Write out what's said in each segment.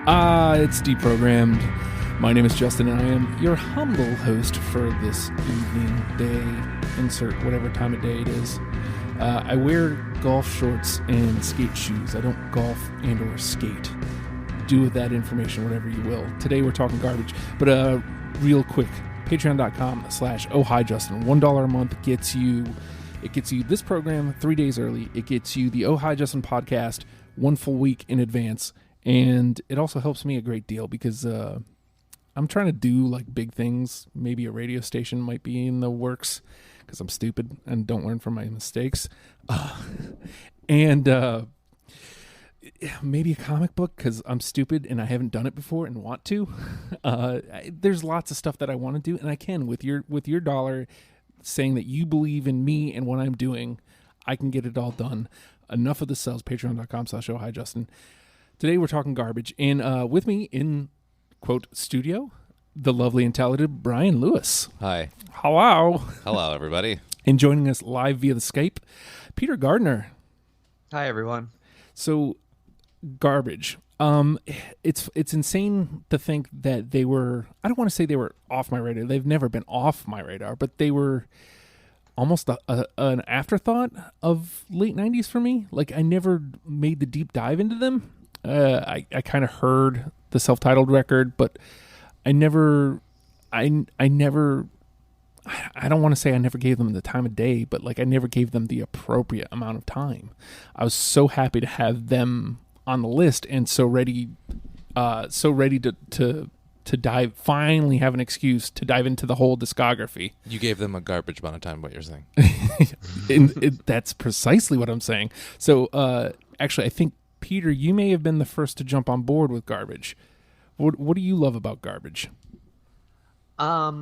It's deprogrammed. My name is Justin, and I am your humble host for this evening, day, insert whatever time of day it is. I wear golf shorts and skate shoes. I don't golf and or skate. Do with that information whatever you will. Today we're talking garbage, but real quick, patreon.com/ohhijustin. $1 a month gets you this program 3 days early. It gets you the Oh Hi Justin podcast 1 full week in advance. And it also helps me a great deal because I'm trying to do like big things. Maybe a radio station might be in the works because I'm stupid and don't learn from my mistakes. And maybe a comic book because I'm stupid and I haven't done it before and want to. There's lots of stuff that I want to do, and I can with your dollar, saying that you believe in me and what I'm doing. I can get it all done. Enough of the sells. Patreon.com/ohhijustin. Today we're talking garbage, and with me in, quote, studio, the lovely and talented Bryan Lewis. Hi. Hello. Hello, everybody. And joining us live via the Skype, Peter Gardner. Hi, everyone. So, garbage. It's insane to think that they were, I don't want to say they were off my radar. They've never been off my radar, but they were almost an afterthought of late 90s for me. Like, I never made the deep dive into them. I kind of heard the self-titled record, but I don't want to say I never gave them the time of day, but like I never gave them the appropriate amount of time. I was so happy to have them on the list and so ready to dive, finally have an excuse to dive into the whole discography. You gave them a garbage amount of time, what you're saying. That's precisely what I'm saying. So actually, I think, Peter, you may have been the first to jump on board with garbage. What do you love about garbage? I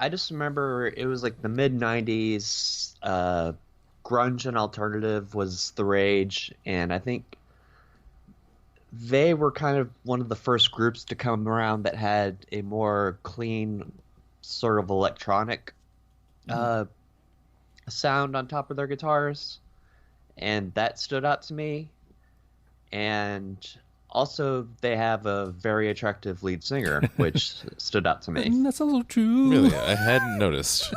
just remember it was like the mid-90s. Grunge and alternative was the rage, and I think they were kind of one of the first groups to come around that had a more clean sort of electronic sound on top of their guitars, and that stood out to me. And also, they have a very attractive lead singer, which stood out to me. That's also true. Really? I hadn't noticed.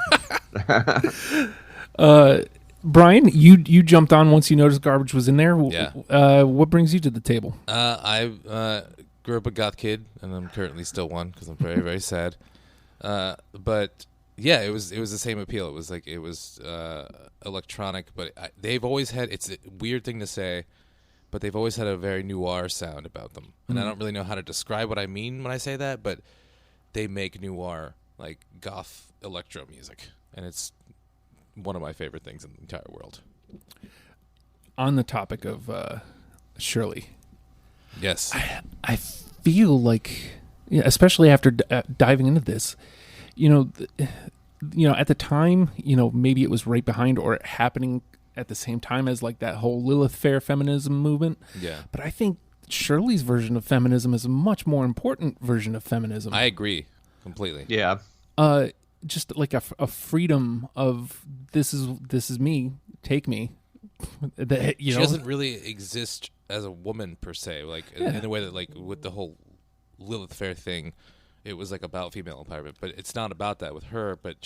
Bryan, you jumped on once you noticed garbage was in there. Yeah. What brings you to the table? I grew up a goth kid, and I'm currently still one because I'm very, very sad. But yeah, it was the same appeal. It was electronic, but they've always had. It's a weird thing to say, but they've always had a very noir sound about them. And I don't really know how to describe what I mean when I say that, but they make noir, like goth electro music. And it's one of my favorite things in the entire world. On the topic of Shirley. Yes. I feel like, especially after diving into this, at the time, maybe it was right behind or happening at the same time as like that whole Lilith Fair feminism movement. Yeah. But I think Shirley's version of feminism is a much more important version of feminism. I agree completely. Yeah. Just like a freedom of this is me, take me. She doesn't really exist as a woman per se, like in the way that like with the whole Lilith Fair thing, it was like about female empowerment, but it's not about that with her. But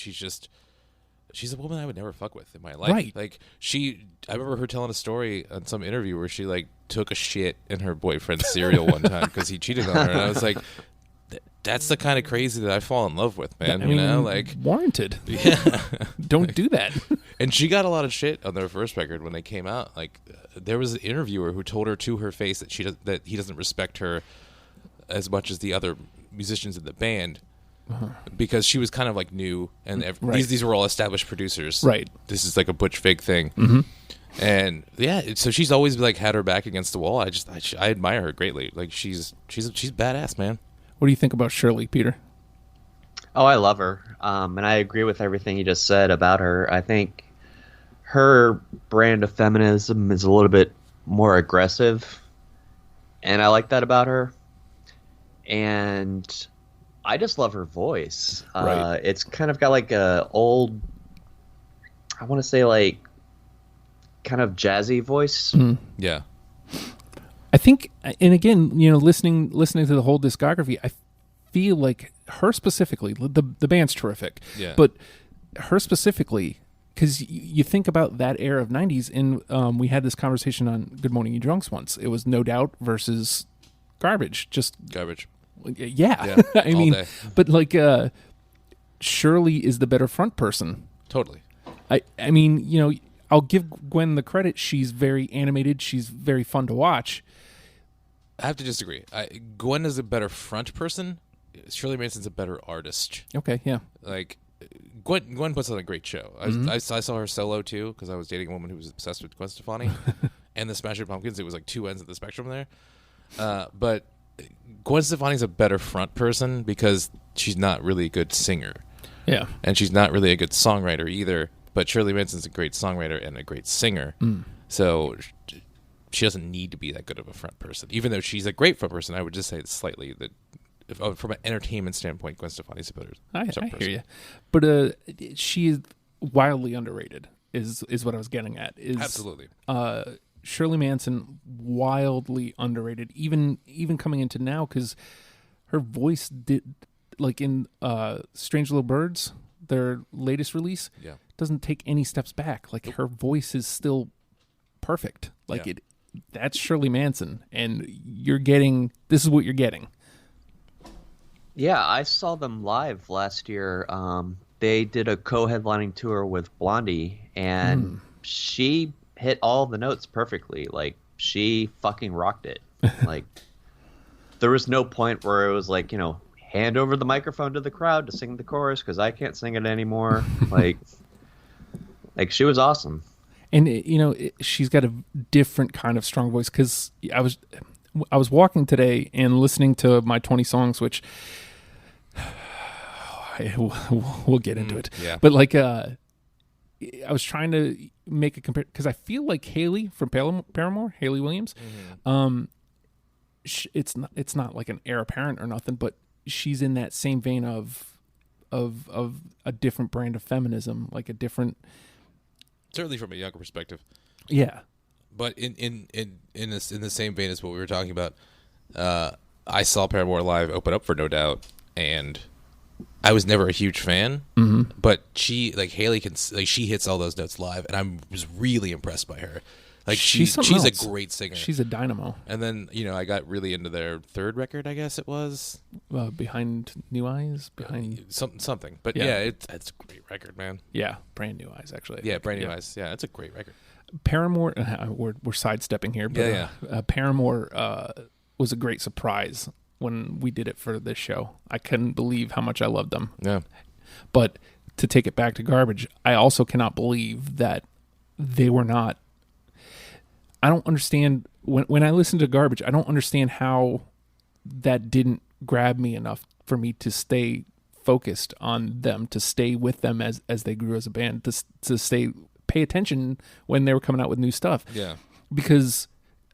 she's a woman I would never fuck with in my life. Right. Like I remember her telling a story on some interview where she like took a shit in her boyfriend's cereal one time because he cheated on her, and I was like, that's the kind of crazy that I fall in love with, man. I mean, like warranted. Yeah. Don't do that. And she got a lot of shit on their first record when they came out. Like there was an interviewer who told her to her face that he doesn't respect her as much as the other musicians in the band. Because she was kind of like new, and these were all established producers. Right. This is like a Butch Vig thing. Mm-hmm. And yeah, so she's always like had her back against the wall. I admire her greatly. Like she's badass, man. What do you think about Shirley, Peter? Oh, I love her. And I agree with everything you just said about her. I think her brand of feminism is a little bit more aggressive, and I like that about her. And I just love her voice. Right. It's kind of got like a old, I want to say like kind of jazzy voice. Mm. Yeah. I think, and again, listening to the whole discography, I feel like her specifically, the band's terrific, Yeah. but her specifically, because you think about that era of 90s, and we had this conversation on Good Morning You Drunks once. It was No Doubt versus Garbage. Just Garbage. yeah. I all mean, day. but like Shirley is the better front person. Totally. I mean, I'll give Gwen the credit. She's very animated. She's very fun to watch. I have to disagree. Gwen is a better front person. Shirley Manson's a better artist. Okay, yeah. Like Gwen puts on a great show. I saw her solo too because I was dating a woman who was obsessed with Gwen Stefani and the Smashing Pumpkins. It was like two ends of the spectrum there. But Gwen Stefani's a better front person because she's not really a good singer. Yeah. And she's not really a good songwriter either. But Shirley Manson's a great songwriter and a great singer. So she doesn't need to be that good of a front person. Even though she's a great front person, I would just say it's slightly that. From an entertainment standpoint, Gwen Stefani's a better. I hear you, but she is wildly underrated. Is what I was getting at. Absolutely. Shirley Manson wildly underrated, even coming into now, because her voice did, like in Strange Little Birds, their latest release, doesn't take any steps back. Like her voice is still perfect. Like that's Shirley Manson, and this is what you're getting. Yeah, I saw them live last year. They did a co-headlining tour with Blondie, and she hit all the notes perfectly. Like, she fucking rocked it. Like, there was no point where it was like, hand over the microphone to the crowd to sing the chorus because I can't sing it anymore. like she was awesome. And she's got a different kind of strong voice, because I was walking today and listening to my 20 songs, which we'll get into it. Yeah. But like, I was trying to make a compare, because I feel like Haley from Paramore, Haley Williams, it's not like an heir apparent or nothing, but she's in that same vein of a different brand of feminism, like a different. Certainly from a younger perspective. Yeah. But in the same vein as what we were talking about, I saw Paramore live open up for No Doubt, and I was never a huge fan. But Haley she hits all those notes live, and I was really impressed by her. Like she's a great singer. She's a dynamo. And then I got really into their third record, I guess it was Behind New Eyes, something. But it's a great record, man. Yeah, Brand New Eyes actually. Yeah, Brand New Eyes. Yeah, it's a great record. Paramore, we're sidestepping here, but Paramore was a great surprise when we did it for this show. I couldn't believe how much I loved them. Yeah. But to take it back to Garbage, I also cannot believe that they were not. I don't understand when I listen to Garbage, I don't understand how that didn't grab me enough for me to stay focused on them, to stay with them as they grew as a band, to pay attention when they were coming out with new stuff. Yeah. Because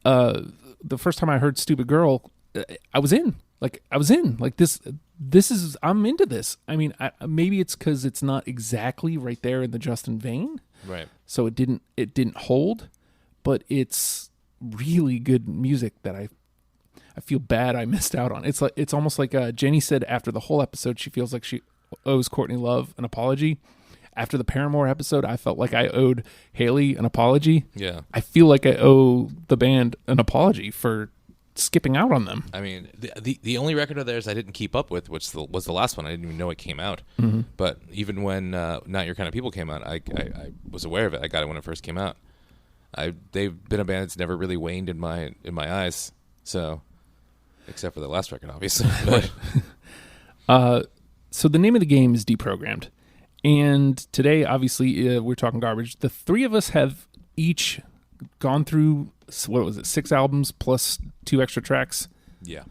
the first time I heard Stupid Girl, I was in. Like this is, I'm into this. I mean, maybe it's because it's not exactly right there in the Justin vein. Right. So it didn't hold, but it's really good music that I feel bad I missed out on. It's almost like Jenny said after the whole episode, she feels like she owes Courtney Love an apology. After the Paramore episode, I felt like I owed Haley an apology. Yeah. I feel like I owe the band an apology for skipping out on them. I mean, the only record of theirs I didn't keep up with, which was the last one. I didn't even know it came out. But even when Not Your Kind of People came out, I was aware of it. I got it when it first came out. They've been a band that's never really waned in my eyes. So, except for the last record, obviously. So the name of the game is Deprogrammed. And today, obviously, we're talking Garbage. The three of us have each gone through, 6 albums plus 2 extra tracks. Yeah.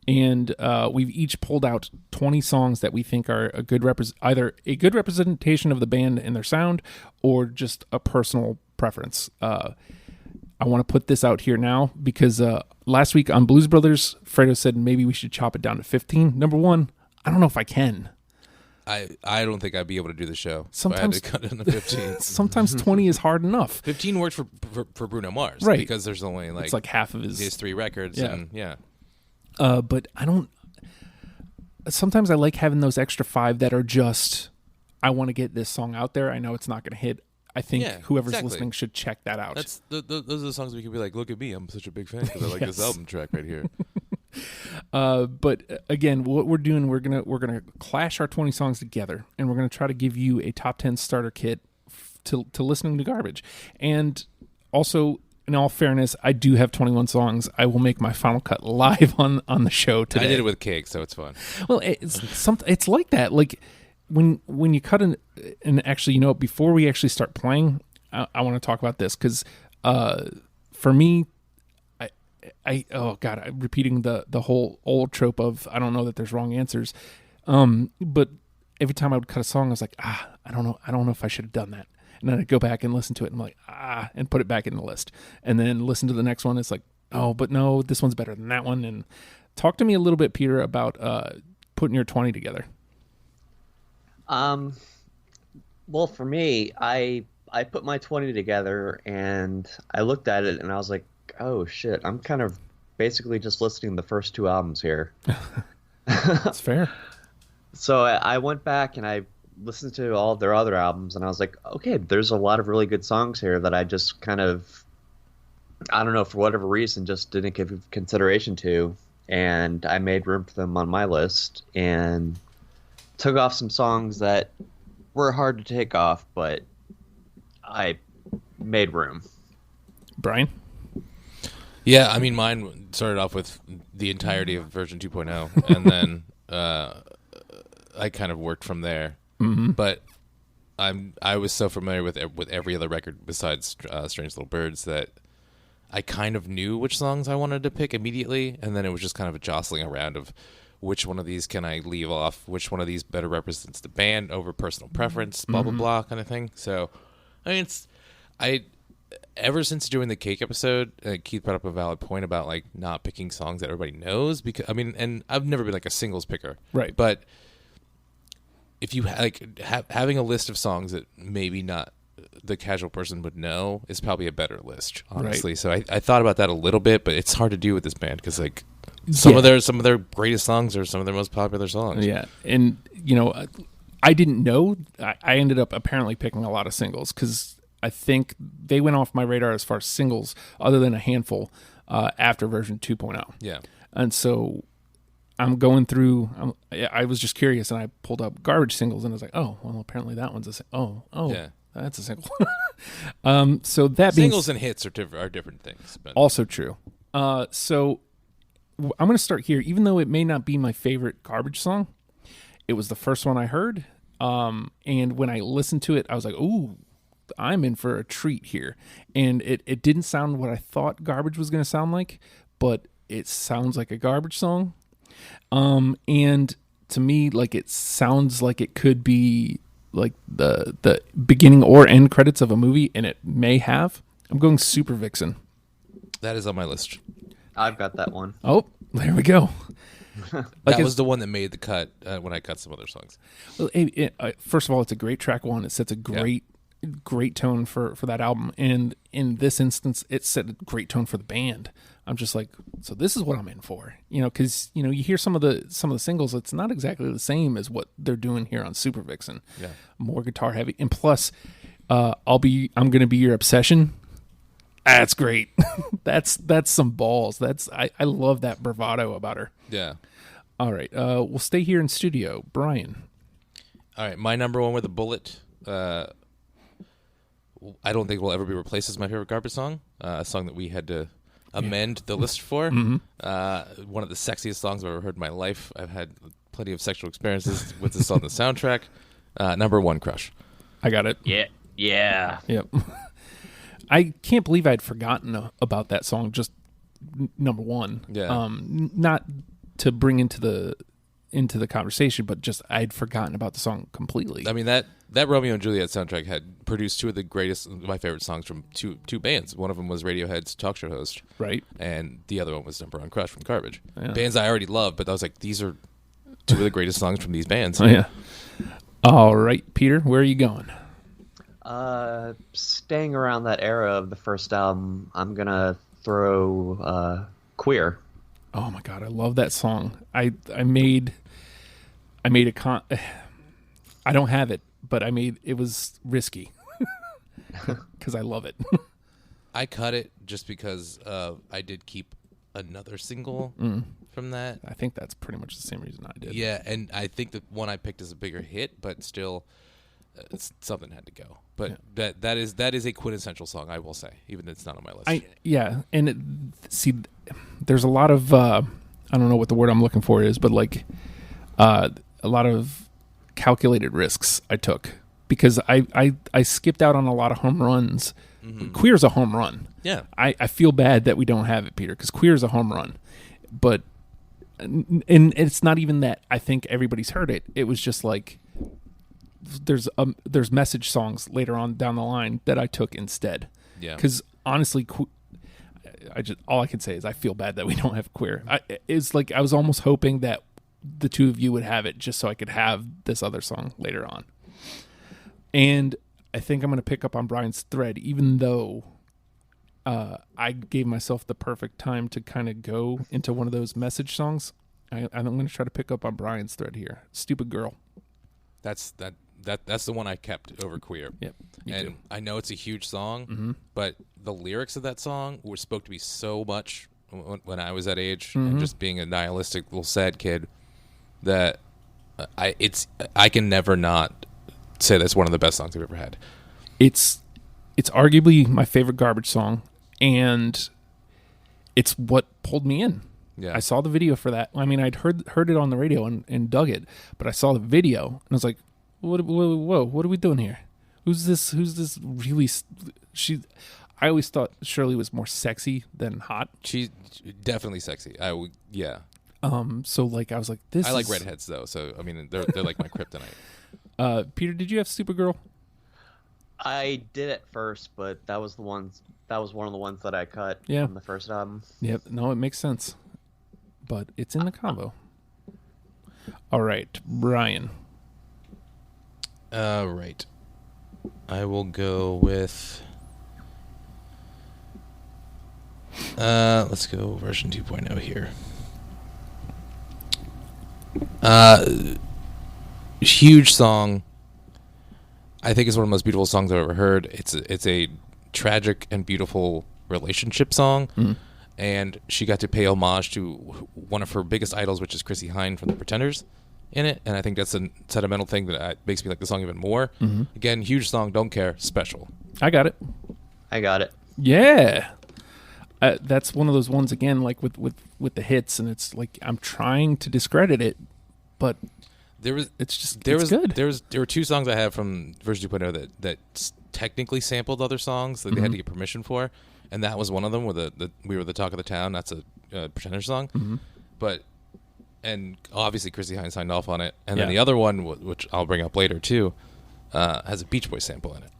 And we've each pulled out 20 songs that we think are a good either a good representation of the band and their sound, or just a personal preference. I want to put this out here now because last week on Blues Brothers, Fredo said maybe we should chop it down to 15. Number one, I don't know if I can. I don't think I'd be able to do the show. Sometimes if I had to cut it into 15. Sometimes 20 is hard enough. 15 works for Bruno Mars, Right? Because there's only it's like half of his 3 records, and But I don't. Sometimes I like having those extra 5 that are just, I want to get this song out there. I know it's not going to hit. I think whoever's listening should check that out. That's those are the songs we can be like, look at me, I'm such a big fan because I like this album track right here. But again, what we're doing, we're gonna clash our 20 songs together, and we're gonna try to give you a top 10 starter kit to listening to garbage. And also, in all fairness, I do have 21 songs. I will make my final cut live on the show today. I did it with cake, so it's fun. Well, it's like that. Like when you cut and actually, before we actually start playing, I want to talk about this because for me, I'm repeating the whole old trope of I don't know that there's wrong answers. But every time I would cut a song, I was like, I don't know if I should have done that. And then I'd go back and listen to it and I'm like, and put it back in the list. And then listen to the next one. It's like, oh, but no, this one's better than that one. And talk to me a little bit, Peter, about putting your 20 together. Well, for me, I put my 20 together and I looked at it and I was like, oh shit, I'm kind of basically just listing the first 2 albums here. That's fair. So I went back and I listened to all of their other albums and I was like, okay, there's a lot of really good songs here that I just kind of, I don't know, for whatever reason, just didn't give consideration to. And I made room for them on my list and took off some songs that were hard to take off, but I made room. Bryan? Yeah, I mean, mine started off with the entirety of version 2.0, and then I kind of worked from there. Mm-hmm. But I was so familiar with every other record besides Strange Little Birds that I kind of knew which songs I wanted to pick immediately, and then it was just kind of a jostling around of which one of these can I leave off, which one of these better represents the band over personal preference, blah, blah, blah, kind of thing. So, I mean, ever since doing the Cake episode, Keith brought up a valid point about, like, not picking songs that everybody knows, because, I mean, and I've never been, like, a singles picker. Right. But if you, having a list of songs that maybe not the casual person would know is probably a better list, honestly. Right. So I thought about that a little bit, but it's hard to do with this band because, like, some of their greatest songs are some of their most popular songs. Yeah, and I didn't know. I ended up apparently picking a lot of singles because I think they went off my radar as far as singles, other than a handful after version 2.0. Yeah, and so I'm going through. I was just curious, and I pulled up garbage singles, and I was like, oh, well, apparently that one's a yeah. That's a single. So that singles and hits are different things. But. Also true. So I'm going to start here. Even though it may not be my favorite garbage song, it was the first one I heard. And when I listened to it, I was like, ooh, I'm in for a treat here. And it didn't sound what I thought garbage was going to sound like, but it sounds like a garbage song. And to me, like, it sounds like it could be like the beginning or end credits of a movie, and it may have. I'm going Super Vixen. That is on my list. I've got that one. Oh, there we go. That was the one that made the cut when I cut some other songs. Well, first of all, it's a great track one. It sets a great tone for that album. And in this instance, it set a great tone for the band. I'm just like, so this is what I'm in for, because you hear some of the singles. It's not exactly the same as what they're doing here on Super Vixen. Yeah, more guitar heavy, and plus, I'm gonna be your obsession. That's great. that's some balls. I love that bravado about her. Yeah. All right, we'll stay here in studio. Bryan. All right, my number one with a bullet. I don't think will ever be replaced as my favorite garbage song. A song that we had to amend the list for. Mm-hmm. One of the sexiest songs I've ever heard in my life. I've had plenty of sexual experiences with this on the soundtrack. Number one, Crush. I got it. Yeah. Yep. I can't believe I'd forgotten about that song. Just number one. Yeah. Not to bring into the conversation, but just I'd forgotten about the song completely. I mean, that Romeo and Juliet soundtrack had produced two of the greatest, my favorite songs from two bands. One of them was Radiohead's talk show host, right, and the other one was Number One Crush from Garbage. Yeah. Bands I already loved, but I was like, these are two of the greatest songs from these bands. Oh yeah. All right, Peter, where are you going? Staying around that era of the first album, I'm gonna throw Queer. Oh my god, I love that song. I made a I don't have it, but it was risky because I love it. I cut it just because I did keep another single from that. I think that's pretty much the same reason I did. Yeah, and I think the one I picked is a bigger hit, but still, something had to go. But that is a quintessential song, I will say, even though it's not on my list. See, there's a lot of I don't know what the word I'm looking for is, but like a lot of calculated risks I took because I skipped out on a lot of home runs. Mm-hmm. Queer's a home run. Yeah, I feel bad that we don't have it, Peter, because Queer's a home run, but and it's not even that I think everybody's heard it. It was just like there's message songs later on down the line that I took instead. Yeah, because honestly, all I can say is I feel bad that we don't have Queer. It's like I was almost hoping that the two of you would have it just so I could have this other song later on. And I think I'm going to pick up on Bryan's thread, even though I gave myself the perfect time to kind of go into one of those message songs. I'm going to try to pick up on Bryan's thread here. Stupid Girl. That's the one I kept over Queer. Yep. And too. I know it's a huge song, but the lyrics of that song were spoke to me so much when I was that age, and just being a nihilistic little sad kid, that I can never not say that's one of the best songs I've ever had. It's arguably my favorite Garbage song, and it's what pulled me in. Yeah. I saw the video for that. I mean, I'd heard it on the radio and dug it, but I saw the video and I was like, whoa, what are we doing here? Who's this really I always thought Shirley was more sexy than hot. She's definitely sexy. Yeah. So like I was like, I like redheads though, so I mean they're like my kryptonite. Peter, did you have Supergirl? I did at first, but that was one of the ones that I cut from the first album. Yep. No, it makes sense. But it's in the combo. All right, Bryan. Right. I will go with let's go version 2.0 here. Huge song. I think it's one of the most beautiful songs I've ever heard. It's a tragic and beautiful relationship song, and she got to pay homage to one of her biggest idols, which is Chrissie Hynde from The Pretenders, in it. And I think that's a sentimental thing that makes me like the song even more. Again, huge song, don't care, special. I got it. Yeah. That's one of those ones again, like with the hits, and it's like I'm trying to discredit it, but there were two songs I have from version 2.0 that technically sampled other songs that they had to get permission for, and that was one of them where we were the talk of the town. That's a Pretender song, and obviously Chrissie Hynde signed off on it, and then the other one, which I'll bring up later too, has a Beach Boys sample in it.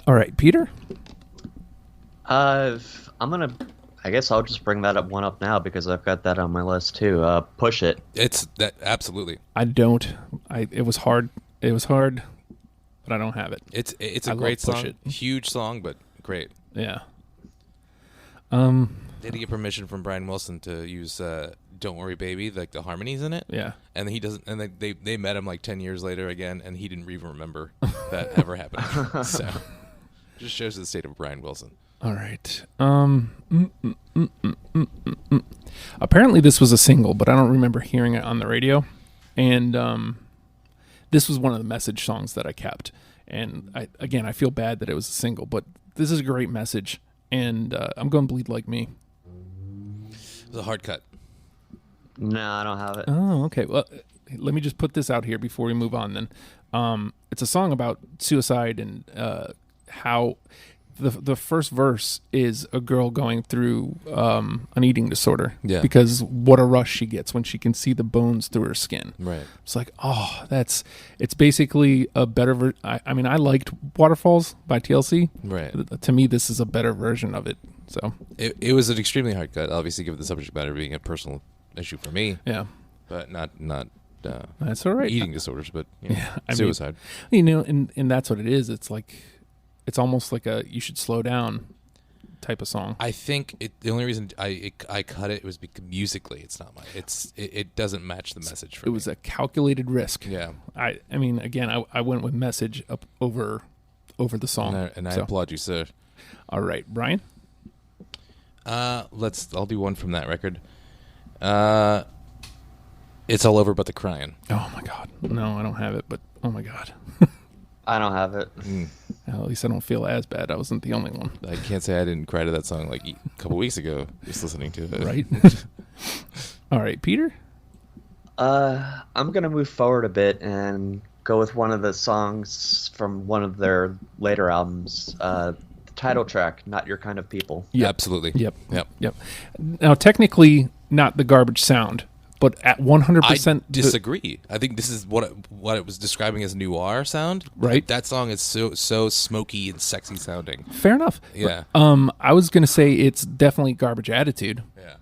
All right, Peter. I guess I'll just bring that one up now because I've got that on my list too. Push It. It's that absolutely. I don't. It was hard. It was hard, but I don't have it. It's a great song. Huge song, but great. Yeah. They had to get permission from Brian Wilson to use "Don't Worry, Baby," like the harmonies in it. Yeah. And he doesn't. And they met him like 10 years later again, and he didn't even remember that ever happened. So, just shows the state of Brian Wilson. All right. Apparently this was a single, but I don't remember hearing it on the radio. And this was one of the message songs that I kept. And I feel bad that it was a single, but this is a great message. And I'm going to Bleed Like Me. It was a hard cut. No, I don't have it. Oh, okay. Well, let me just put this out here before we move on then. It's a song about suicide and how the first verse is a girl going through an eating disorder. Yeah. Because what a rush she gets when she can see the bones through her skin. Right. It's like, it's basically a better I mean, I liked Waterfalls by TLC. Right. To me, this is a better version of it. So it was an extremely hard cut, obviously, given the subject matter being a personal issue for me. Yeah. But not That's all right. eating disorders, but you know, I mean, suicide. And that's what it is. It's like, it's almost like a you should slow down type of song. I think the only reason I cut it was because musically it's not it doesn't match the message for me. It was a calculated risk. Yeah. I mean, again, I went with message up over the song. And I applaud you, sir. All right, Bryan. I'll do one from that record. It's All Over But the Crying. Oh my God. No, I don't have it, but oh my God. I don't have it. At least I don't feel as bad. I wasn't the only one. I can't say I didn't cry to that song like a couple weeks ago just listening to it. Right. All right, Peter. I'm gonna move forward a bit and go with one of the songs from one of their later albums. The title track, "Not Your Kind of People." Yeah, absolutely. Yep. Now, technically, not the garbage sound, but at 100%. I disagree. I think this is what it was describing as noir sound. Right. That song is so smoky and sexy sounding. Fair enough. Yeah. I was gonna say it's definitely Garbage Attitude. Yeah.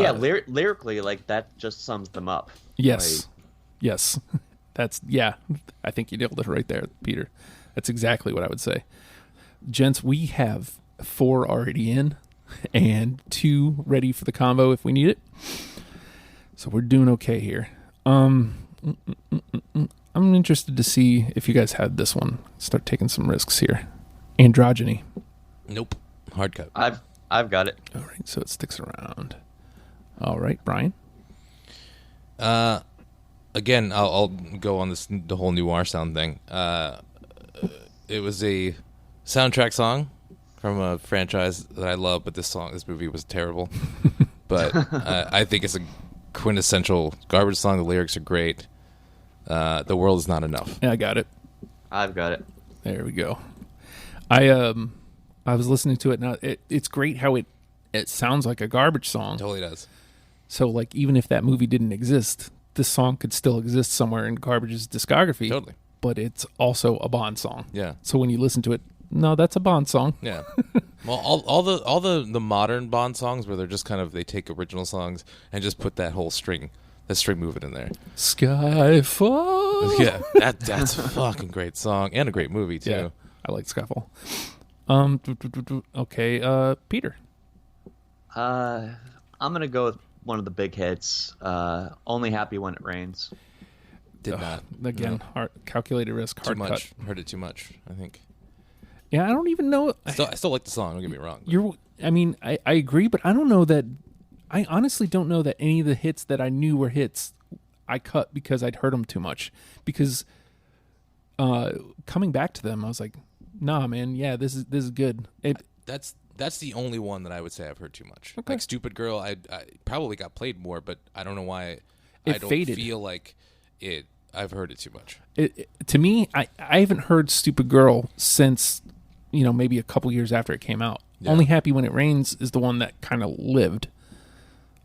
Yeah, lyrically, like that just sums them up. Yes. Yes. I think you nailed it right there, Peter. That's exactly what I would say. Gents, we have 4 already in and 2 ready for the combo if we need it. So we're doing okay here. I'm interested to see if you guys had this one. Start taking some risks here. Androgyny. Nope. Hard cut. I've got it. All right, so it sticks around. All right, Bryan. Again, I'll go on the whole noir sound thing. It was a soundtrack song from a franchise that I love, but this movie was terrible. But I think it's a quintessential garbage song. The lyrics are great. The World Is Not Enough. Yeah, I got it. I've got it. There we go. I was listening to it now. It's great how it sounds like a garbage song. Totally does. So like even if that movie didn't exist, this song could still exist somewhere in Garbage's discography. Totally. But it's also a Bond song. Yeah. So when you listen to it, no, that's a Bond song. Yeah. Well, all the modern Bond songs where they're just kind of they take original songs and just put that string movement in there. Skyfall. Yeah, that's a fucking great song and a great movie too. Yeah, I like Skyfall. Okay, Peter. I'm gonna go with one of the big hits. "Only Happy When It Rains." Did not Again, no. calculated risk, hard too much. cut. Heard it too much. I think. Yeah, I don't even know. I still like the song. Don't get me wrong. I agree, but I don't know that. I honestly don't know that any of the hits that I knew were hits I cut because I'd heard them too much. Because coming back to them, I was like, "Nah, man, yeah, this is good." That's the only one that I would say I've heard too much. Okay. Like "Stupid Girl," I probably got played more, but I don't know why. It I don't faded. feel like it. I've heard it too much. To me, I haven't heard "Stupid Girl" since maybe a couple years after it came out. Yeah. "Only Happy When It Rains" is the one that kind of lived,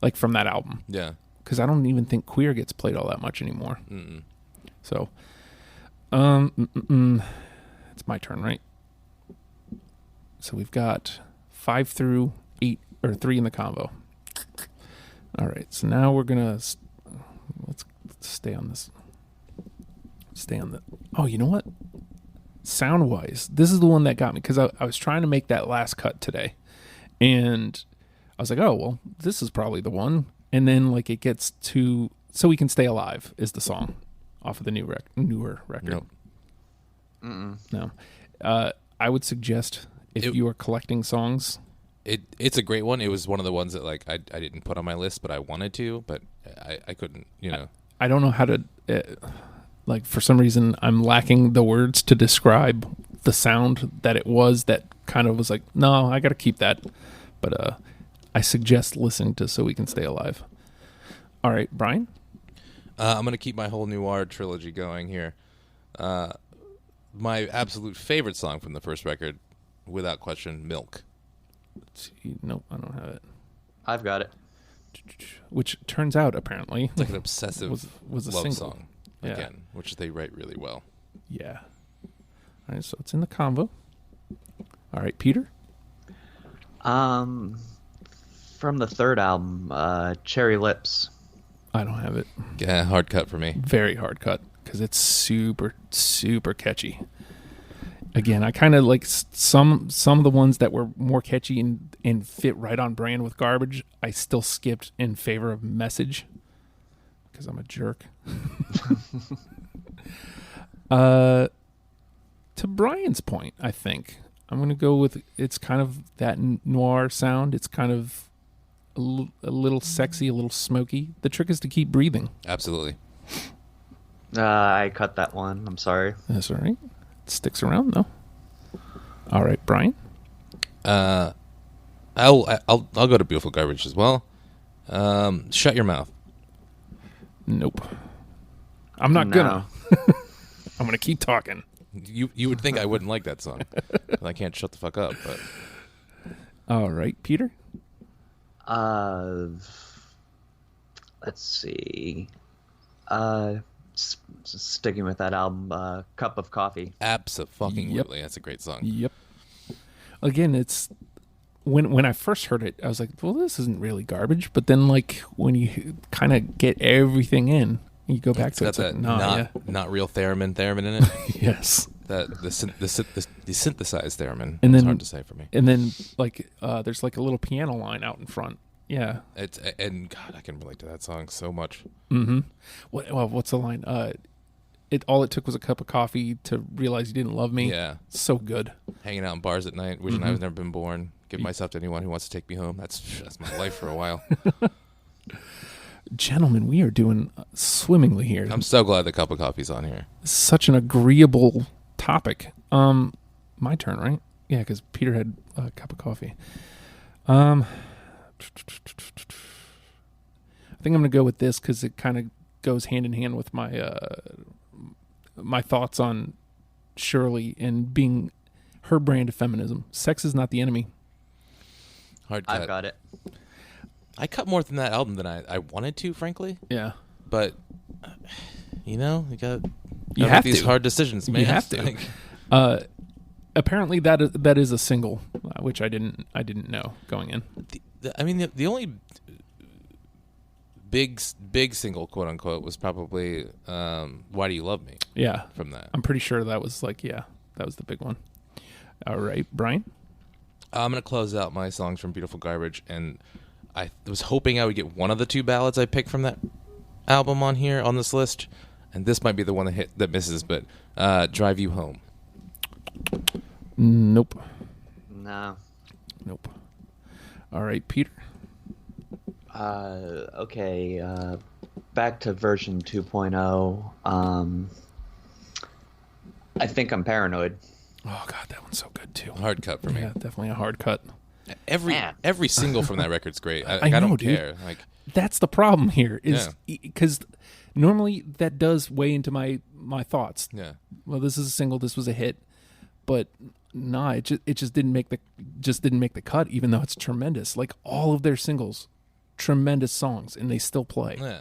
like from that album. Yeah. Because I don't even think "Queer" gets played all that much anymore. Mm-mm. So, it's my turn, right? So we've got 5 through 8 or 3 in the combo. All right, so now we're gonna let's stay on this. Oh, you know what? Sound wise, this is the one that got me because I was trying to make that last cut today, and I was like, oh well, this is probably the one. And then like it gets to "So We Can Stay Alive" is the song off of the newer record. Nope. No, I would suggest if you are collecting songs. It's a great one. It was one of the ones that like I didn't put on my list, but I wanted to, but I couldn't. I don't know how to. Like for some reason, I'm lacking the words to describe the sound that it was. That kind of was like, no, I got to keep that. But I suggest listening to "So We Can Stay Alive." All right, Bryan. I'm gonna keep my whole noir trilogy going here. My absolute favorite song from the first record, without question, "Milk." Nope, I don't have it. I've got it. Which turns out apparently It's like an obsessive was a love single song again, which they write really well. Yeah. All right, so it's in the combo. All right, Peter. From the third album, "Cherry Lips." I don't have it. Yeah, hard cut for me. Very hard cut because it's super, super catchy. Again, I kind of like some of the ones that were more catchy and fit right on brand with Garbage. I still skipped in favor of Message because I'm a jerk. To Bryan's point, I think I'm going to go with it's kind of that noir sound. It's kind of a little sexy, a little smoky. The trick is to keep breathing. Absolutely. I cut that one. I'm sorry. That's all right. It sticks around though. All right, Bryan. I'll go to Beautiful Garbage as well. Shut Your Mouth. Nope. I'm not gonna. I'm gonna keep talking. You would think I wouldn't like that song. I can't shut the fuck up. But all right, Peter. Let's see. Sticking with that album, Cup of Coffee. Absolutely, Yep. that's a great song. Yep. Again, it's when I first heard it, I was like, "Well, this isn't really Garbage." But then, like when you kind of get everything in, you go back to it. It's got It's that like, not real theremin in it. yes. That the synthesized theremin. And It's then- hard to say for me. And then like there's like a little piano line out in front. Yeah. And God, I can relate to that song so much. Mm-hmm. What's the line? All it took was a cup of coffee to realize you didn't love me. Yeah, So good. hanging out in bars at night, wishing I was never been born. Give myself to anyone who wants to take me home. That's my life for a while. Gentlemen, we are doing swimmingly here. I'm so glad the Cup of Coffee's on here. Such an agreeable topic. My turn, right? Yeah, because Peter had a cup of coffee. I think I'm gonna go with this because it kind of goes hand in hand with my my thoughts on Shirley and being her brand of feminism. Sex is not the enemy. Hard cut. I've got it. I cut more from that album than I wanted to, frankly. Yeah, But you got You make have these to. hard decisions, man. You have to. Apparently that is a single, which I didn't know going in. The only big single, quote unquote, was probably "Why Do You Love Me." Yeah, From that, I'm pretty sure that was that was the big one. All right, Bryan. I'm gonna close out my songs from Beautiful Garbage, and I was hoping I would get one of the two ballads I picked from that album on here on this list, and this might be the one that misses. But "Drive You Home." Nope. No. Nope. All right, Peter. Okay. Back to version 2.0. I think I'm paranoid. Oh God, that one's so good too. Hard cut for me. Yeah, definitely a hard cut. Man. Every single from that record's great. I I know, don't dude. care. Like, That's the problem here, is because normally that does weigh into my thoughts. yeah. Well, this is a single. This was a hit, but nah, it just didn't make the cut. Even though it's tremendous, like all of their singles, tremendous songs, and they still play. Yeah.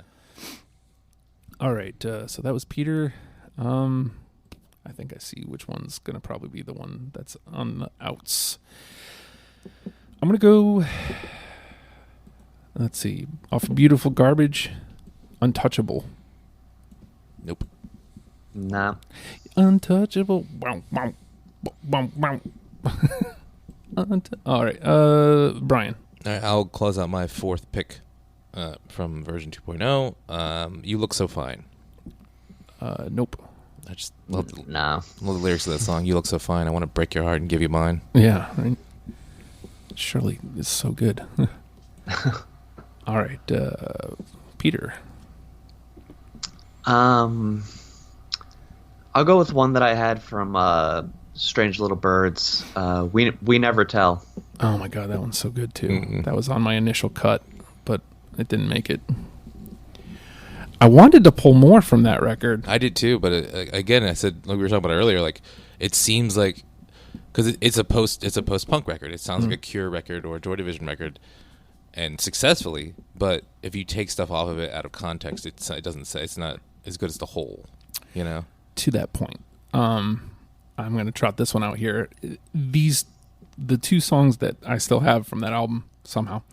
All right, so that was Peter. I think I see which one's gonna probably be the one that's on the outs. I'm gonna go. Let's see, off Beautiful Garbage, Untouchable. Nope. Nah. Untouchable. Wow, wow, wow, wow. All right, Bryan. All right, I'll close out my fourth pick from version 2.0. You Look So Fine. Nope. I just love the lyrics of that song. You look so fine. I want to break your heart and give you mine. Yeah, right. Shirley is so good. All right, Peter. I'll go with one that I had from Strange Little Birds. We Never Tell. Oh my God, that one's so good too. Mm-mm. That was on my initial cut, but it didn't make it. I wanted to pull more from that record. I did too, but again, I said like we were talking about earlier. Like it seems like because it's a post punk record. It sounds like a Cure record or a Joy Division record, and successfully. But if you take stuff off of it out of context, it doesn't say it's not as good as the whole. You know. To that point, I'm going to trot this one out here. The two songs that I still have from that album somehow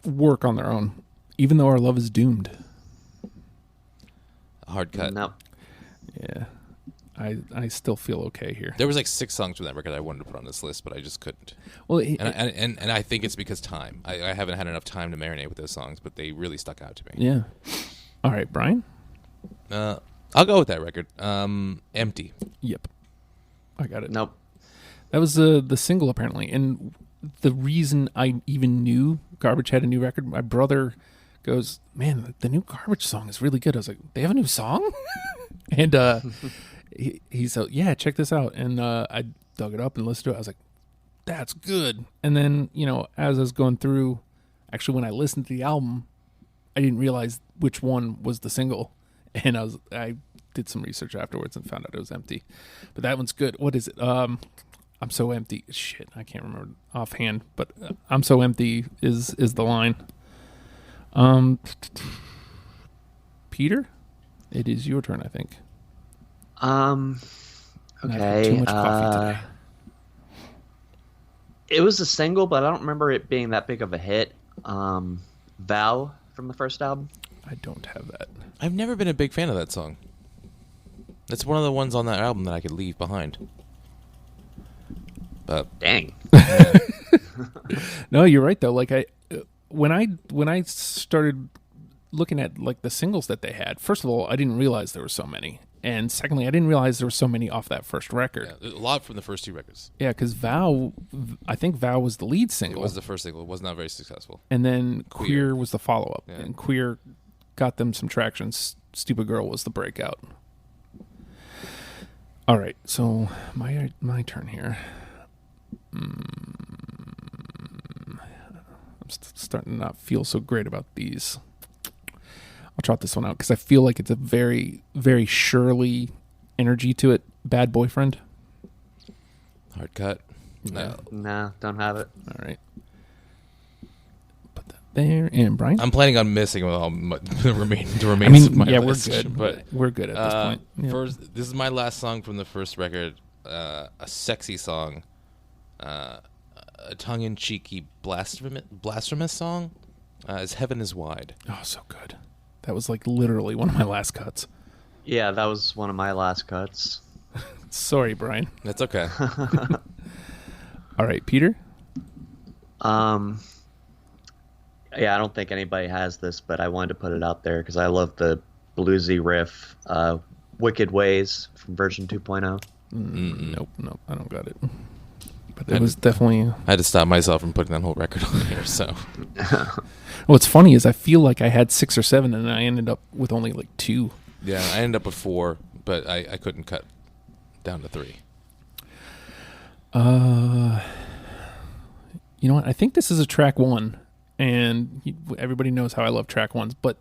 work on their own. Even though our love is doomed. Hard cut. No. Yeah. I still feel okay here. There was like 6 songs from that record I wanted to put on this list, but I just couldn't. Well, And I think it's because time. I haven't had enough time to marinate with those songs, but they really stuck out to me. yeah. All right, Brian. I'll go with that record. Empty. Yep. I got it. Nope. That was the single apparently, and the reason I even knew Garbage had a new record, my brother goes, "Man, the new Garbage song is really good." I was like, "They have a new song?" And he said, "Yeah, check this out." And I dug it up and listened to it. I was like, "That's good." And then, as I was going through, actually when I listened to the album, I didn't realize which one was the single. And I did some research afterwards and found out it was Empty. But that one's good. What is it? I'm so empty. Shit, I can't remember offhand, but I'm so empty is the line. Peter, it is your turn, I think. Okay. I've had too much coffee today. It was a single, but I don't remember it being that big of a hit. Vow from the first album. I don't have that. I've never been a big fan of that song. It's one of the ones on that album that I could leave behind. But Dang. No, you're right though. Like when I started looking at like the singles that they had, first of all, I didn't realize there were so many, and secondly, I didn't realize there were so many off that first record. yeah, a lot from the first 2 records. Yeah, because I think Vow was the lead It single. was the first single. It was not very successful. And then Queer was the follow-up. Yeah. And Queer got them some traction. Stupid Girl was the breakout. All right, so my turn here. I'm starting to not feel so great about these. I'll trot this one out because I feel like it's a very, very Shirley energy to it. Bad Boyfriend. Hard cut. Yeah. No, don't have it. All right. Put that there. And Brian? I'm planning on missing all the remains of my list. We're good. But We're good at this point. Yep. First, this is my last song from the first record. A sexy song. A tongue-in-cheeky blasphemous song. Is Heaven Is Wide. Oh, so good. That was like literally one of my last cuts. Yeah, that was one of my last cuts. Sorry, Brian. That's okay. All right, Peter? Yeah, I don't think anybody has this, but I wanted to put it out there because I love the bluesy riff. Wicked Ways from version 2.0. Nope, I don't got it. But it was definitely... I had to stop myself from putting that whole record on here, so... What's funny is I feel like I had 6 or 7, and I ended up with only like 2. Yeah, I ended up with 4, but I couldn't cut down to 3. You know what? I think this is a track 1, and everybody knows how I love track 1s, but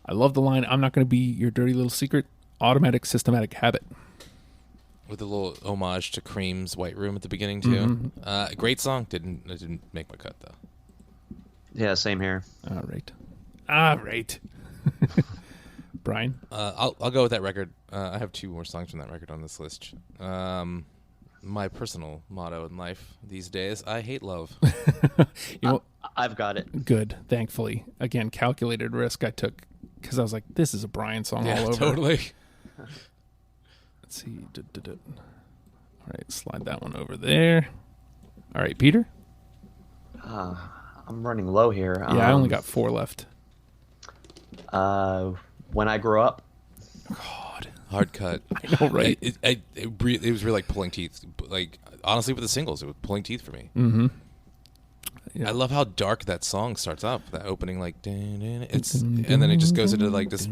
I love the line, "I'm not going to be your dirty little secret, automatic systematic habit." With a little homage to Cream's White Room at the beginning, too. Great song. It didn't make my cut, though. Yeah, same here. All right. Brian? I'll go with that record. I have 2 more songs from that record on this list. My personal motto in life these days, I hate love. I've got it. Good, thankfully. Again, calculated risk I took because I was like, this is a Brian song all over. Totally. Let's see. All right, slide that one over there. All right, Peter? I'm running low here. Yeah, I only got 4 left. When I Grow Up. God. Hard cut. I know, right? It was really like pulling teeth. Like, honestly, with the singles, it was pulling teeth for me. Mm-hmm. Yeah. I love how dark that song starts off. That opening, like, and then it just goes into like this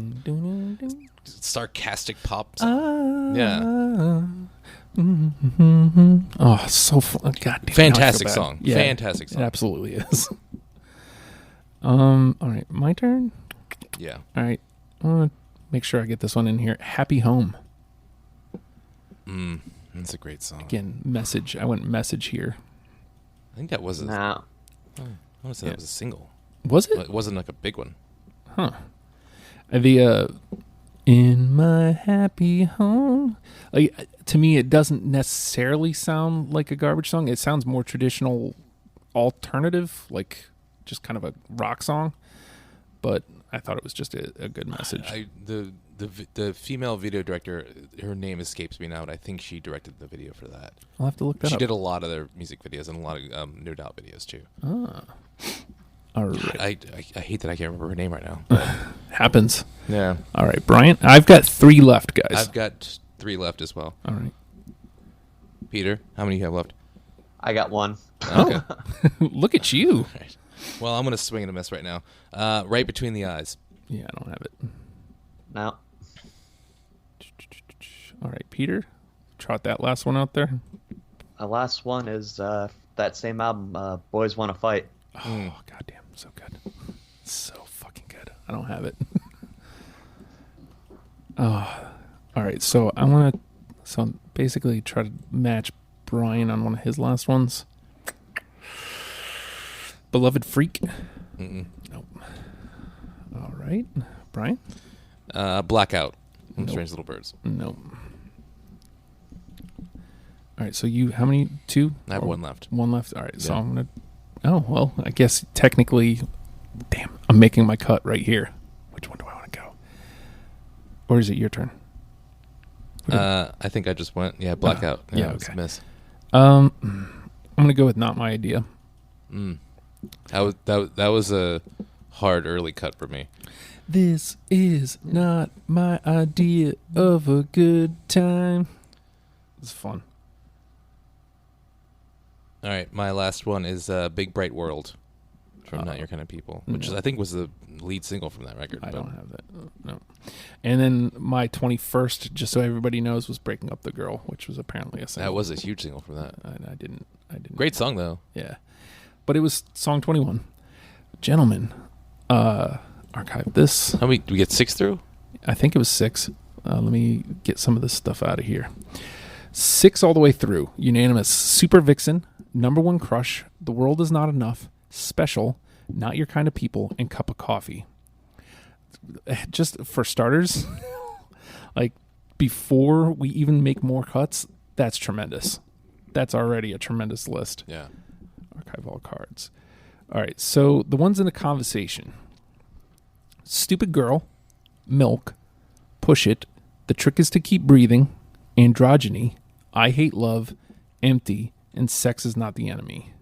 sarcastic pop song. Yeah. Oh, so fun. God damn, Fantastic song. Yeah, Fantastic song. It absolutely is. All right, my turn. Yeah. All right, I want to make sure I get this one in here. Happy Home. That's a great song. Again, Message. I went Message here. I think that was No. I want to say that was a single. Was it? But it wasn't like a big one. Huh. The In My Happy Home. Like, to me, it doesn't necessarily sound like a Garbage song. It sounds more traditional alternative, like just kind of a rock song. but I thought it was just a good message. The female video director, her name escapes me now, and I think she directed the video for that. I'll have to look that up. She did a lot of their music videos and a lot of No Doubt videos too. Ah. All right. I hate that I can't remember her name right now. But Happens. yeah. All right, Bryan. I've got 3 left, guys. I've got 3 left as well. All right. Peter, how many do you have left? I got one. Okay. Look at you. All right. Well, I'm going to swing and a miss right now. Right Between the Eyes. Yeah, I don't have it. No. All right, Peter. Trot that last one out there. The last one is that same album, Boys Want to Fight. Oh, goddamn. So good. So fucking good. I don't have it. Oh. All right, so I want to basically try to match Bryan on one of his last ones. Beloved Freak. Mm-mm. Nope. All right, Bryan. Blackout from Nope. Strange Little Birds. Nope. All right, so you how many? 2? I have Or 1 left. 1 left. All right, so Yeah. I'm gonna. Oh well, I guess technically, damn, I'm making my cut right here. Which one do I want to go? Or is it your turn? I think I just went. Yeah, Blackout. yeah, it was a okay. miss. I'm gonna go with Not My Idea. That was a hard early cut for me. This is not my idea of a good time. It's fun. All right, my last one is Big Bright World from Not Your Kind of People, which is, I think was the lead single from that record. I but- don't have that. No. And then my 21st, just so everybody knows, was Breaking Up the Girl, which was apparently a single. That was a huge single from that. I didn't. Great song though. Yeah. But it was song 21. Gentlemen, archive this. How many? Do we get 6 through? I think it was 6. Let me get some of this stuff out of here. 6 all the way through. Unanimous. Super Vixen, Number One Crush, The World Is Not Enough, Special, Not Your Kind of People, and Cup of Coffee. Just for starters, like before we even make more cuts, that's tremendous. That's already a tremendous list. Yeah. Archive all cards. All right, so the ones in the conversation. Stupid Girl, Milk, Push It, The Trick Is to Keep Breathing, Androgyny, I Hate Love, Empty, and Sex Is Not the Enemy.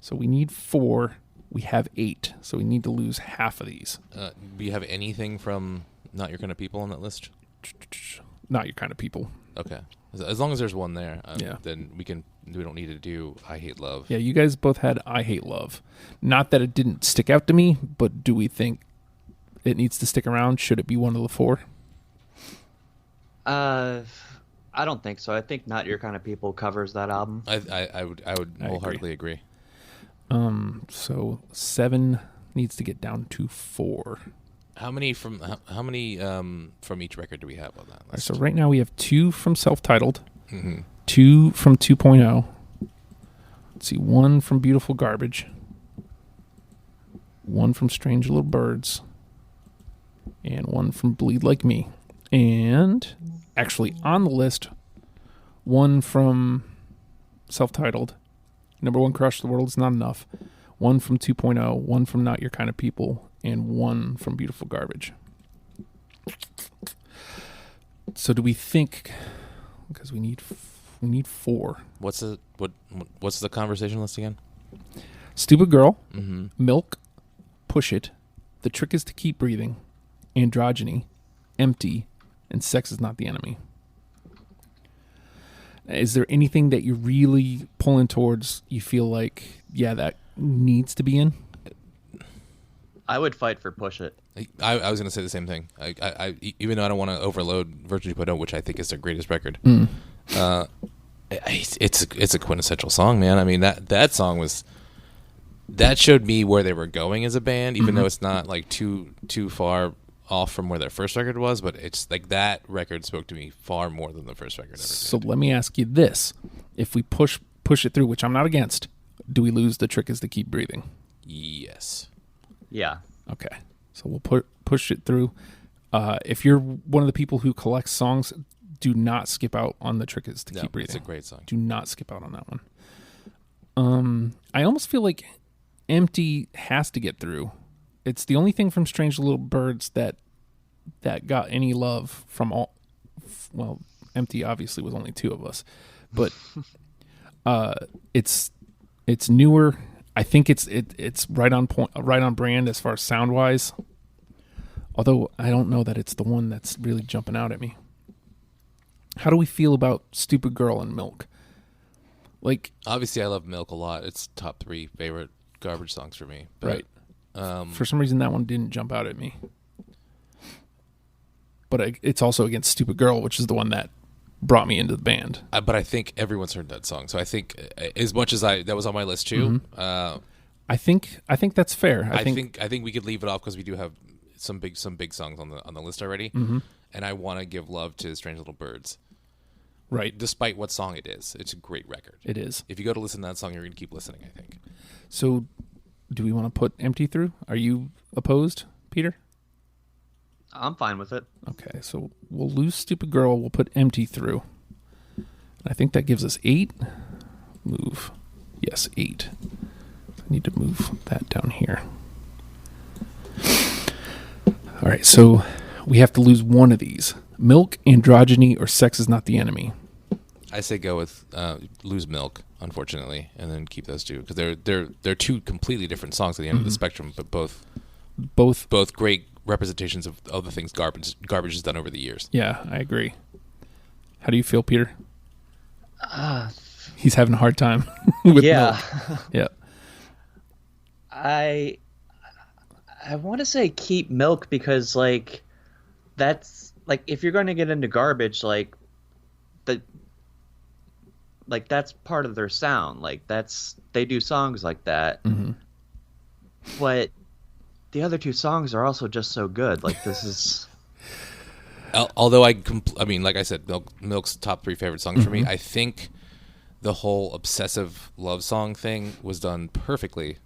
So we need 4. We have 8, so we need to lose half of these. Do you have anything from Not Your Kind of People on that list? Not Your Kind of People. Okay. As long as there's one there, Yeah. then we don't need to do I Hate Love. Yeah, you guys both had I Hate Love. Not that it didn't stick out to me, but do we think it needs to stick around? Should it be one of the 4? I don't think so. I think Not Your Kind of People covers that album. I would wholeheartedly agree. So 7 needs to get down to 4. How many from each record do we have on that All right, list? so right now we have 2 from Self-Titled, Mm-hmm. 2 from 2.0. Let's see, 1 from Beautiful Garbage, 1 from Strange Little Birds, and 1 from Bleed Like Me. And actually on the list, 1 from Self-Titled, Number One Crush, The World Is Not Enough, 1 from 2.0, 1 from Not Your Kind of People, and 1 from Beautiful Garbage. So do we think, because we need 4. What's the conversation list again? Stupid Girl, Mm-hmm. Milk, Push It, The Trick Is to Keep Breathing, Androgyny, Empty, and Sex Is Not the Enemy. Is there anything that you're really pulling towards, you feel like, yeah, that needs to be in? I would fight for Push It. I was going to say the same thing. I even though I don't want to overload Virtue 2.0, which I think is their greatest record. It's a quintessential song, man. I mean that song showed me where they were going as a band, even though it's not like too far off from where their first record was. But it's like that record spoke to me far more than the first record ever did. So let me ask you this. If we push it through, which I'm not against, do we lose The Trick Is to Keep Breathing? Yes. Yeah. Okay. So we'll push it through. If you're one of the people who collects songs, do not skip out on The Trick Is to Keep Breathing. It's a great song. Do not skip out on that one. I almost feel like Empty has to get through it's the only thing from Strange Little Birds that got any love from all. Well, Empty obviously was only two of us, but it's newer. I think it's right on point, right on brand as far as sound wise. Although I don't know that it's the one that's really jumping out at me. How do we feel about Stupid Girl and Milk? Like, obviously, I love Milk a lot. It's top 3 favorite garbage songs for me. But, right. For some reason, that one didn't jump out at me. But it's also against Stupid Girl, which is the one that brought me into the band. But I think everyone's heard that song. So I think, as much as that was on my list too. Mm-hmm. I think that's fair. I think we could leave it off because we do have some big songs on the list already. Mm-hmm. And I want to give love to Strange Little Birds. Right. Despite what song it is. It's a great record. It is. If you go to listen to that song, you're going to keep listening, I think. So, do we want to put Empty through? Are you opposed, Peter? I'm fine with it. Okay, so we'll lose Stupid Girl. We'll put Empty through. I think that gives us 8. Move. Yes, 8. I need to move that down here. All right, so we have to lose one of these. Milk, Androgyny, or Sex Is Not the Enemy. I say go with lose Milk, unfortunately, and then keep those two because they're two completely different songs at the end of the spectrum, but both great representations of the things garbage has done over the years. Yeah, I agree. How do you feel, Peter? He's having a hard time with Milk. Yeah. I want to say keep Milk because like that's like if you're going to get into garbage like that's part of their sound. Like they do songs like that. Mm-hmm. But the other two songs are also just so good. Like this is. Although I mean, like I said, Milk's top 3 favorite songs for me. I think the whole obsessive love song thing was done perfectly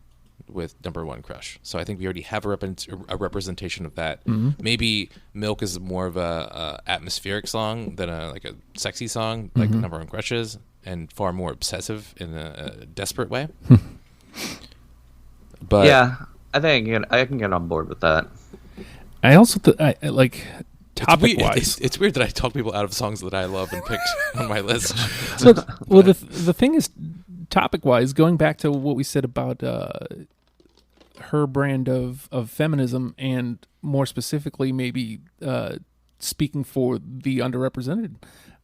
with Number One Crush. So I think we already have a representation of that. Mm-hmm. Maybe Milk is more of a atmospheric song than a sexy song like Number One Crush is, and far more obsessive in a desperate way. But yeah, I think I can get on board with that. I also like topic wise. It's weird that I talk people out of songs that I love and picked on my list. Well, the thing is, topic wise, going back to what we said about her brand of feminism, and more specifically, maybe speaking for the underrepresented.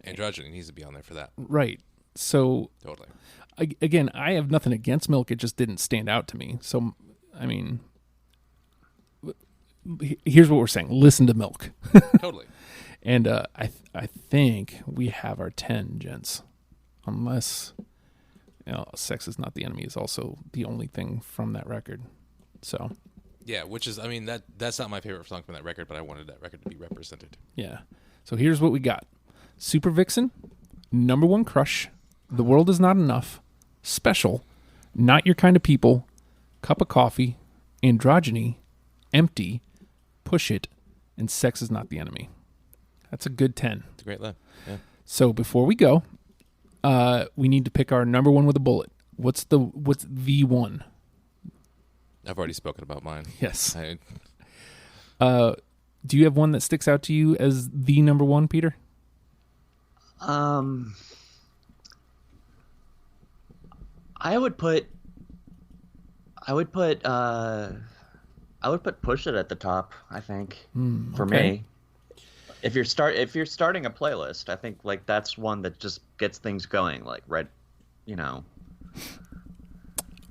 Androgyny needs to be on there for that. Right. So totally. Again, I have nothing against Milk. It just didn't stand out to me. So, I mean, here's what we're saying. Listen to Milk. Totally. And I think we have our 10, gents. Unless, Sex Is Not the Enemy is also the only thing from that record. So. Yeah, which is, I mean, that's not my favorite song from that record, but I wanted that record to be represented. Yeah. So here's what we got. Super Vixen, Number One Crush, The World Is Not Enough, Special, Not Your Kind of People, Cup of Coffee, Androgyny, Empty, Push It, and Sex Is Not the Enemy. That's a good 10. It's a great list. Yeah. So before we go, we need to pick our number one with a bullet. What's the one? I've already spoken about mine. Yes. Do you have one that sticks out to you as the number one, Peter? I would put Push It at the top, I think, for me. If you're starting a playlist, I think like that's one that just gets things going, like right,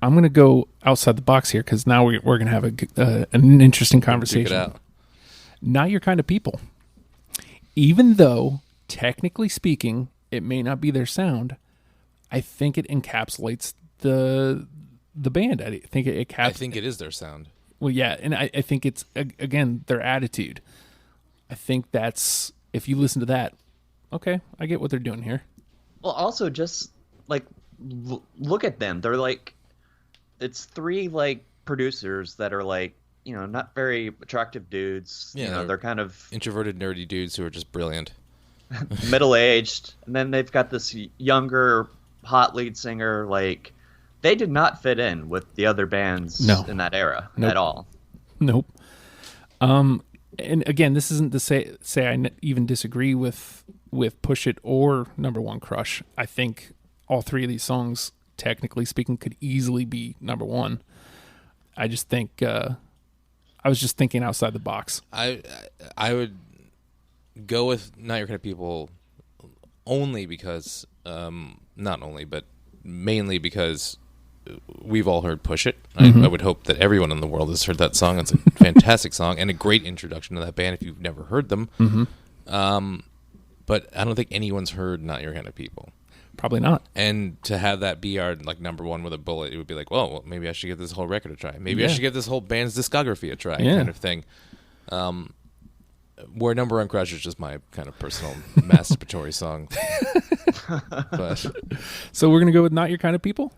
I'm gonna go outside the box here because now we're gonna have an interesting conversation. Check it out. Not Your Kind of People. Even though technically speaking, it may not be their sound, I think it encapsulates the band. I think I think it is their sound. Well, yeah, and I think it's again their attitude. I think that's, if you listen to that, okay, I get what they're doing here. Well, also just like look at them. They're like, it's 3 like producers that are like, not very attractive dudes. Yeah, they're kind of introverted, nerdy dudes who are just brilliant. Middle-aged, and then they've got this younger hot lead singer. Like, they did not fit in with the other bands in that era at all. Nope. And again, this isn't to say even disagree with Push It or Number One Crush. I think all three of these songs, technically speaking, could easily be number one. I just think I was just thinking outside the box. I would go with Not Your Kind of People only because, not only, but mainly because we've all heard Push It. I would hope that everyone in the world has heard that song. It's a fantastic song and a great introduction to that band if you've never heard them. But I don't think anyone's heard Not Your Kind of People. Probably not. And to have that be our number one with a bullet, it would be like, well, maybe I should give this whole record a try. Maybe I should give this whole band's discography a try, kind of thing. Where Number One Crush is just my kind of personal masturbatory song. But so we're gonna go with Not Your Kind of People.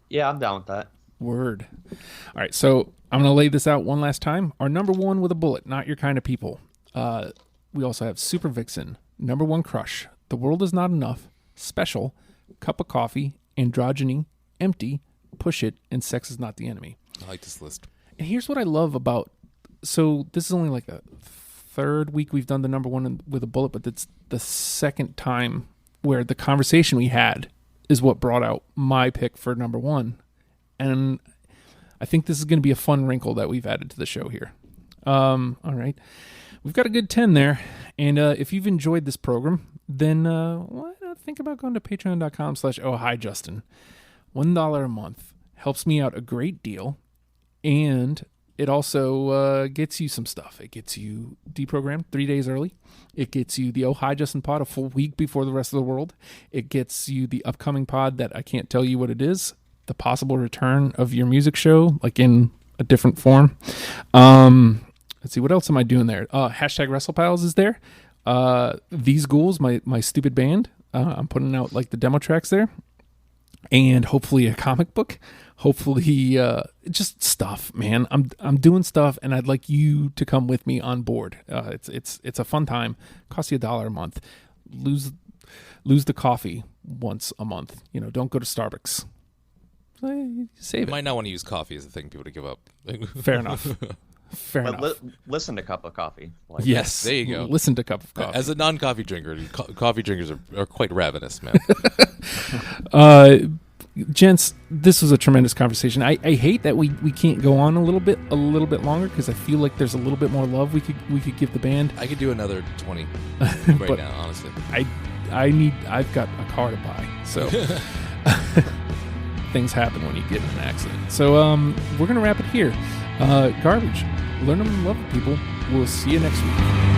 Yeah, I'm down with that. Word. All right, so I'm gonna lay this out one last time. Our number one with a bullet, Not Your Kind of People. We also have Super Vixen, Number One Crush, The World Is Not Enough, Special, Cup of Coffee, Androgyny, Empty, Push It, and Sex Is Not the Enemy. I like this list. And here's what I love about, so this is only like a third week we've done the number one with a bullet, but it's the second time where the conversation we had is what brought out my pick for number one. And I think this is going to be a fun wrinkle that we've added to the show here. All right. We've got a good 10 there. And if you've enjoyed this program, then why not think about going to patreon.com/ohhijustin. $1 a month helps me out a great deal. And it also gets you some stuff. It gets you deprogrammed 3 days early. It gets you the Oh Hi Justin pod a full week before the rest of the world. It gets you the upcoming pod that I can't tell you what it is. The possible return of your music show, like in a different form. Let's see, what else am I doing there? Hashtag WrestlePals is there. These Ghouls, my stupid band. I'm putting out like the demo tracks there. And hopefully a comic book. Hopefully just stuff, man. I'm doing stuff, and I'd like you to come with me on board. It's a fun time. Costs you $1 a month. Lose the coffee once a month. Don't go to Starbucks. Save it. Might not want to use coffee as a thing people to give up. Fair enough. Fair enough. Listen to Cup of Coffee. Yes, there you go. Listen to Cup of Coffee. As a non-coffee drinker, coffee drinkers are quite ravenous, man. Gents, this was a tremendous conversation. I hate that we can't go on a little bit longer because I feel like there's a little bit more love we could give the band. I could do another 20 right now, honestly. I've got a car to buy, so things happen when you get in an accident. So we're gonna wrap it here. Garbage. Learn them and love them, people. We'll see you next week.